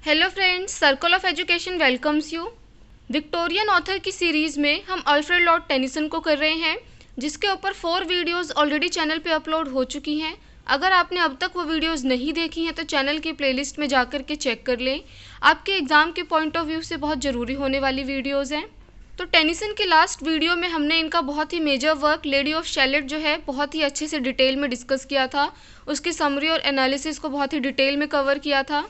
Hello friends, circle of education welcomes you. Victorian author की series में हम Alfred Lord Tennyson को कर रहे हैं, जिसके ऊपर 4 वीडियोस ऑलरेडी चैनल पे अपलोड हो चुकी हैं। अगर आपने अब तक वो वीडियोस नहीं देखी हैं तो चैनल की प्लेलिस्ट में जाकर के चेक कर लें। आपके एग्ज़ाम के पॉइंट ऑफ व्यू से बहुत ज़रूरी होने वाली वीडियोज़ हैं। तो टेनिसन के लास्ट वीडियो में हमने इनका बहुत ही major work lady of Shalott जो है बहुत ही अच्छे से डिटेल में डिस्कस किया था। उसकी समरी और एनालिसिस को बहुत ही डिटेल में कवर किया था।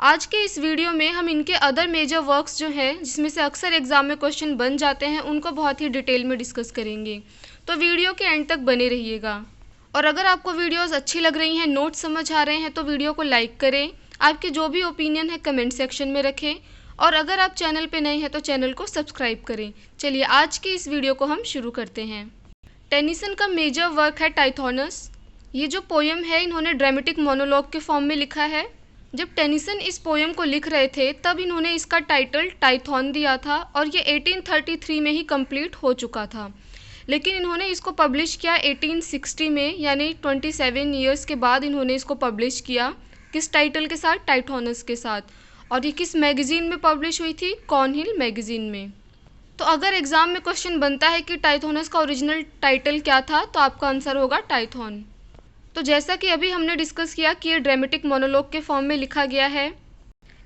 आज के इस वीडियो में हम इनके अदर मेजर वर्क्स जो हैं, जिसमें से अक्सर एग्जाम में क्वेश्चन बन जाते हैं, उनको बहुत ही डिटेल में डिस्कस करेंगे। तो वीडियो के एंड तक बने रहिएगा। और अगर आपको वीडियोस अच्छी लग रही हैं, नोट्स समझ आ रहे हैं, तो वीडियो को लाइक करें। आपके जो भी ओपिनियन है कमेंट सेक्शन में रखें। और अगर आप चैनल पे नए हैं तो चैनल को सब्सक्राइब करें। चलिए आज की इस वीडियो को हम शुरू करते हैं। टेनिसन का मेजर वर्क है टाइथोनस। ये जो पोएम है इन्होंने ड्रामेटिक मोनोलॉग के फॉर्म में लिखा है। जब टेनिसन इस पोएम को लिख रहे थे तब इन्होंने इसका टाइटल टाइथॉन दिया था और ये 1833 में ही कंप्लीट हो चुका था। लेकिन इन्होंने इसको पब्लिश किया 1860 में, यानी 27 ईयर्स के बाद इन्होंने इसको पब्लिश किया। किस टाइटल के साथ? टाइथोनस के साथ। और ये किस मैगज़ीन में पब्लिश हुई थी? कॉर्नहिल मैगज़ीन में। तो अगर एग्ज़ाम में क्वेश्चन बनता है कि टाइथोनस का ओरिजिनल टाइटल क्या था, तो आपका आंसर होगा टाइथॉन। तो जैसा कि अभी हमने डिस्कस किया कि ये ड्रामेटिक मोनोलॉग के फॉर्म में लिखा गया है।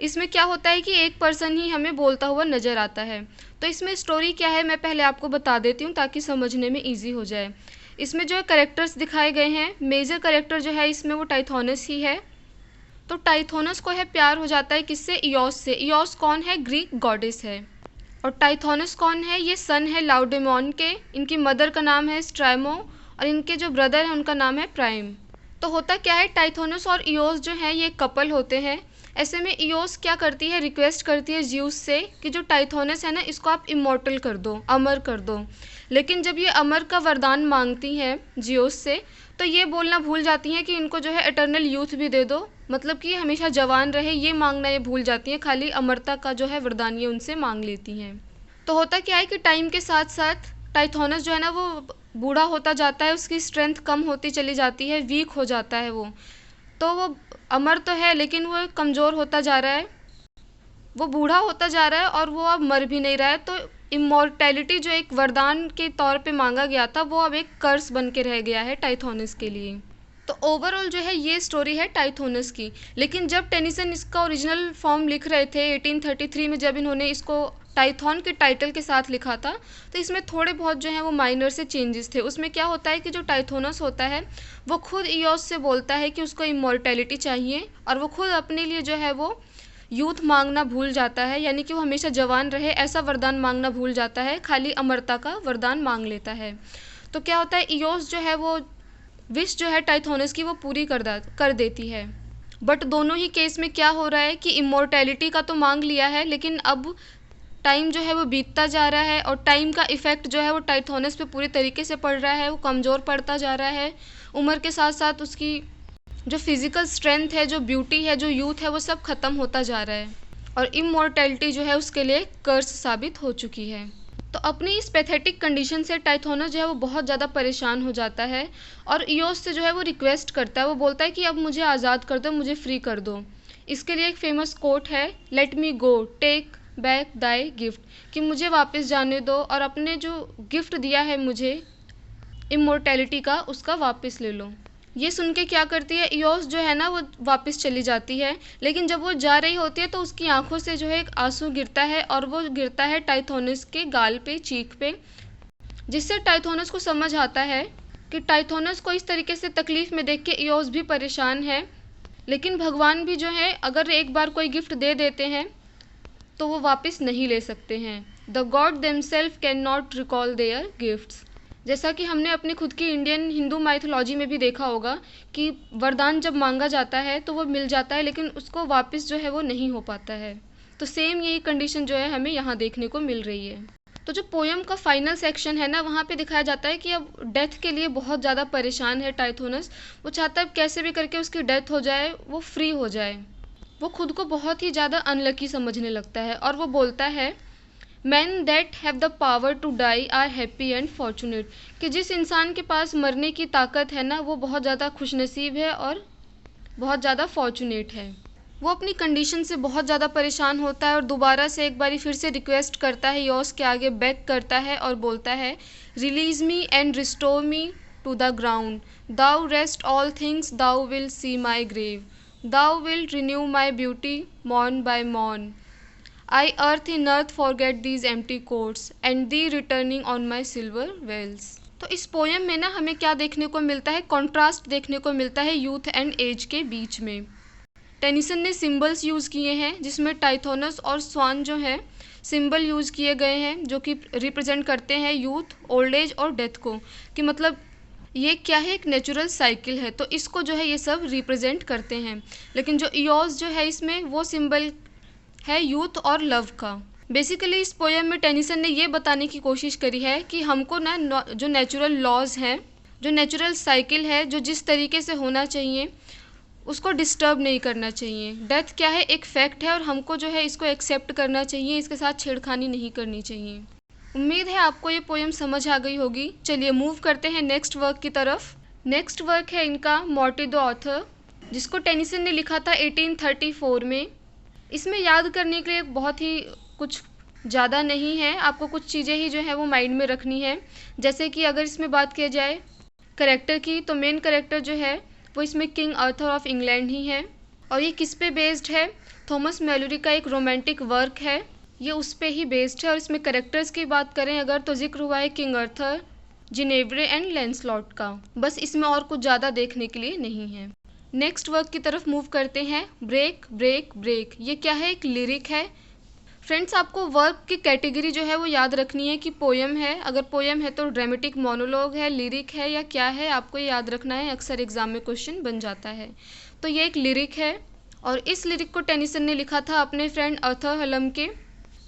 इसमें क्या होता है कि एक पर्सन ही हमें बोलता हुआ नज़र आता है। तो इसमें स्टोरी क्या है मैं पहले आपको बता देती हूँ ताकि समझने में ईजी हो जाए। इसमें जो है करेक्टर्स दिखाए गए हैं, मेजर करेक्टर जो है इसमें वो टाइथोनस ही है। तो टाइथोनस को है प्यार हो जाता है किससे? इयोस से। इयोस कौन है? ग्रीक गॉडेस है। और टाइथोनस कौन है? ये सन है लाउडेमोन के। इनकी मदर का नाम है स्ट्राइमो और इनके जो ब्रदर हैं उनका नाम है प्राइम। तो होता क्या है, टाइथोनस और इयोस जो हैं ये कपल होते हैं। ऐसे में इयोस क्या करती है, रिक्वेस्ट करती है ज़्यूस से कि जो टाइथोनस है ना, इसको आप इमॉर्टल कर दो, अमर कर दो। लेकिन जब ये अमर का वरदान मांगती हैं ज़्यूस से, तो ये बोलना भूल जाती हैं कि इनको जो है एटर्नल यूथ भी दे दो, मतलब कि ये हमेशा जवान रहे, ये मांगना ये भूल जाती हैं। खाली अमरता का जो है वरदान ये उनसे मांग लेती हैं। तो होता क्या है कि टाइम के साथ साथ टाइथोनस जो है ना वो बूढ़ा होता जाता है, उसकी स्ट्रेंथ कम होती चली जाती है, वीक हो जाता है वो। तो वो अमर तो है लेकिन वो कमज़ोर होता जा रहा है, वो बूढ़ा होता जा रहा है और वो अब मर भी नहीं रहा है। तो इमॉर्टैलिटी जो एक वरदान के तौर पे मांगा गया था वो अब एक कर्स बन के रह गया है टाइथोनस के लिए। तो ओवरऑल जो है ये स्टोरी है टाइथोनस की। लेकिन जब टेनिसन इसका ओरिजिनल फॉर्म लिख रहे थे 1833 में, जब इन्होंने इसको टाइथॉन के टाइटल के साथ लिखा था, तो इसमें थोड़े बहुत जो हैं वो माइनर से चेंजेस थे। उसमें क्या होता है कि जो टाइथोनस होता है वो खुद इयोस से बोलता है कि उसको इमॉर्टैलिटी चाहिए और वो खुद अपने लिए जो है वो यूथ मांगना भूल जाता है, यानी कि वो हमेशा जवान रहे ऐसा वरदान मांगना भूल जाता है, खाली अमरता का वरदान मांग लेता है। तो क्या होता है, इयोस जो है वो विश जो है टाइथोनस की वो पूरी कर देती है। बट दोनों ही केस में क्या हो रहा है कि इमॉर्टैलिटी का तो मांग लिया है, लेकिन अब टाइम जो है वो बीतता जा रहा है और टाइम का इफ़ेक्ट जो है वो टाइथोनस पे पूरी तरीके से पड़ रहा है। वो कमज़ोर पड़ता जा रहा है। उम्र के साथ साथ उसकी जो फिज़िकल स्ट्रेंथ है, जो ब्यूटी है, जो यूथ है, वो सब ख़त्म होता जा रहा है और इमॉर्टैलिटी जो है उसके लिए कर्स साबित हो चुकी है। तो अपनी इस पैथेटिक कंडीशन से टाइथोनस जो है वो बहुत ज़्यादा परेशान हो जाता है और इयोस से जो है वो रिक्वेस्ट करता है। वो बोलता है कि अब मुझे आज़ाद कर दो, मुझे फ्री कर दो। इसके लिए एक फेमस कोट है, let me go take back thy gift, कि मुझे वापस जाने दो और अपने जो गिफ्ट दिया है मुझे इमॉर्टैलिटी का, उसका वापस ले लो। ये सुन के क्या करती है इयोस जो है ना, वो वापस चली जाती है। लेकिन जब वो जा रही होती है तो उसकी आंखों से जो है एक आंसू गिरता है और वो गिरता है टाइथोनस के गाल पे, चीख पे, जिससे टाइथोनस को समझ आता है कि टाइथोनस को इस तरीके से तकलीफ़ में देख के इयोस भी परेशान है। लेकिन भगवान भी जो है अगर एक बार कोई गिफ्ट दे देते हैं तो वो वापस नहीं ले सकते हैं। The god themselves can not recall their gifts. जैसा कि हमने अपनी खुद की इंडियन हिंदू माइथोलॉजी में भी देखा होगा कि वरदान जब मांगा जाता है तो वो मिल जाता है, लेकिन उसको वापस जो है वो नहीं हो पाता है। तो सेम यही कंडीशन जो है हमें यहाँ देखने को मिल रही है। तो जो पोएम का फाइनल सेक्शन है ना, वहाँ पे दिखाया जाता है कि अब डेथ के लिए बहुत ज़्यादा परेशान है टाइथोनस। वो चाहता है कैसे भी करके उसकी डेथ हो जाए, वो फ्री हो जाए। वो खुद को बहुत ही ज़्यादा अनलकी समझने लगता है और वो बोलता है, man that have the power to die are happy and fortunate, कि जिस इंसान के पास मरने की ताकत है ना, वो बहुत ज़्यादा खुशनसीब है और बहुत ज़्यादा फॉर्चुनेट है। वो अपनी कंडीशन से बहुत ज़्यादा परेशान होता है और दोबारा से एक बारी फिर से रिक्वेस्ट करता है, यॉस के आगे बेग करता है और बोलता है, release me and restore me to the ground, thou rest all things, thou will see my grave, thou will renew my beauty morn by morn, I earth in earth forget these empty courts and thee returning on my silver wheels. तो इस poem में ना हमें क्या देखने को मिलता है, कॉन्ट्रास्ट देखने को मिलता है यूथ एंड एज के बीच में। टेनिसन ने सिंबल्स यूज़ किए हैं जिसमें टाइथोनस और स्वान जो है सिंबल यूज़ किए गए हैं जो कि रिप्रेजेंट करते हैं यूथ, ओल्ड एज और डेथ को, कि मतलब ये क्या है, एक नेचुरल साइकिल है, तो इसको जो है ये सब रिप्रेजेंट करते हैं। लेकिन जो इयोस जो है इसमें वो सिंबल है यूथ और लव का। बेसिकली इस पोएम में टेनिसन ने ये बताने की कोशिश करी है कि हमको ना जो नेचुरल लॉज हैं, जो नेचुरल साइकिल है, जो जिस तरीके से होना चाहिए उसको डिस्टर्ब नहीं करना चाहिए। डेथ क्या है, एक फैक्ट है और हमको जो है इसको एक्सेप्ट करना चाहिए, इसके साथ छेड़खानी नहीं करनी चाहिए। उम्मीद है आपको ये पोएम समझ आ गई होगी। चलिए मूव करते हैं नेक्स्ट वर्क की तरफ। नेक्स्ट वर्क है इनका मॉर्टी द ऑथर, जिसको टेनिसन ने लिखा था 1834 में। इसमें याद करने के लिए बहुत ही कुछ ज़्यादा नहीं है, आपको कुछ चीज़ें ही जो है वो माइंड में रखनी है। जैसे कि अगर इसमें बात किया जाए करेक्टर की, तो मेन करेक्टर जो है वो इसमें किंग आर्थर ऑफ इंग्लैंड ही है। और ये किस पे बेस्ड है, थॉमस मैलोरी का एक रोमांटिक वर्क है, ये उस पे ही बेस्ड है। और इसमें करेक्टर्स की बात करें अगर, तो जिक्र हुआ है किंग आर्थर, जिनेव्रे एंड लैंसलॉट का। बस इसमें और कुछ ज़्यादा देखने के लिए नहीं है। नेक्स्ट वर्क की तरफ मूव करते हैं। ब्रेक ब्रेक ब्रेक, ये क्या है, एक लिरिक है। फ्रेंड्स आपको वर्क की कैटेगरी जो है वो याद रखनी है कि पोएम है, अगर पोएम है तो ड्रामेटिक मोनोलॉग है, लिरिक है या क्या है, आपको ये याद रखना है, अक्सर एग्जाम में क्वेश्चन बन जाता है। तो ये एक लिरिक है और इस लिरिक को टेनिसन ने लिखा था अपने फ्रेंड आर्थर हलम के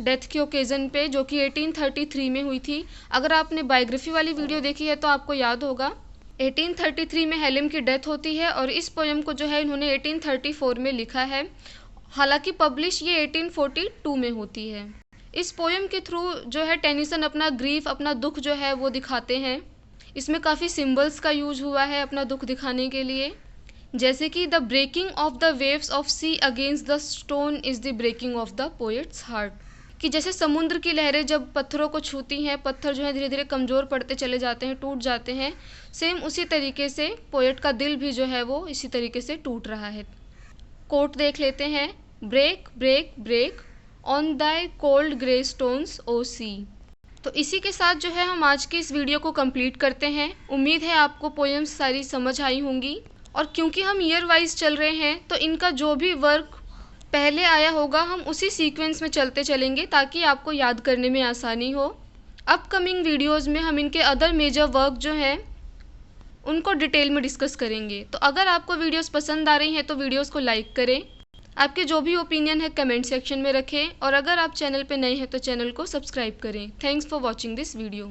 डेथ के ओकेज़न पे, जो कि 1833 में हुई थी। अगर आपने बायोग्राफी वाली वीडियो देखी है तो आपको याद होगा 1833 में हेलम की डेथ होती है और इस पोएम को जो है इन्होंने 1834 में लिखा है। हालांकि पब्लिश ये 1842 में होती है। इस पोएम के थ्रू जो है टेनिसन अपना ग्रीफ, अपना दुख जो है वो दिखाते हैं। इसमें काफ़ी सिंबल्स का यूज हुआ है अपना दुख दिखाने के लिए, जैसे कि the breaking of the waves of sea against the stone is the breaking of the poet's heart, कि जैसे समुद्र की लहरें जब पत्थरों को छूती हैं, पत्थर जो है धीरे धीरे कमज़ोर पड़ते चले जाते हैं, टूट जाते हैं, सेम उसी तरीके से पोएट का दिल भी जो है वो इसी तरीके से टूट रहा है। कोट देख लेते हैं, break break break on thy cold grey stones O sea. तो इसी के साथ जो है हम आज की इस वीडियो को कंप्लीट करते हैं। उम्मीद है आपको पोएम्स सारी समझ आई होंगी। और क्योंकि हम ईयर वाइज चल रहे हैं तो इनका जो भी वर्क पहले आया होगा हम उसी सीक्वेंस में चलते चलेंगे ताकि आपको याद करने में आसानी हो। अपकमिंग वीडियोस में हम इनके अदर मेजर वर्क जो हैं उनको डिटेल में डिस्कस करेंगे। तो अगर आपको वीडियोस पसंद आ रही हैं तो वीडियोस को लाइक करें, आपके जो भी ओपिनियन है कमेंट सेक्शन में रखें और अगर आप चैनल पे नए हैं तो चैनल को सब्सक्राइब करें। Thanks for watching this video.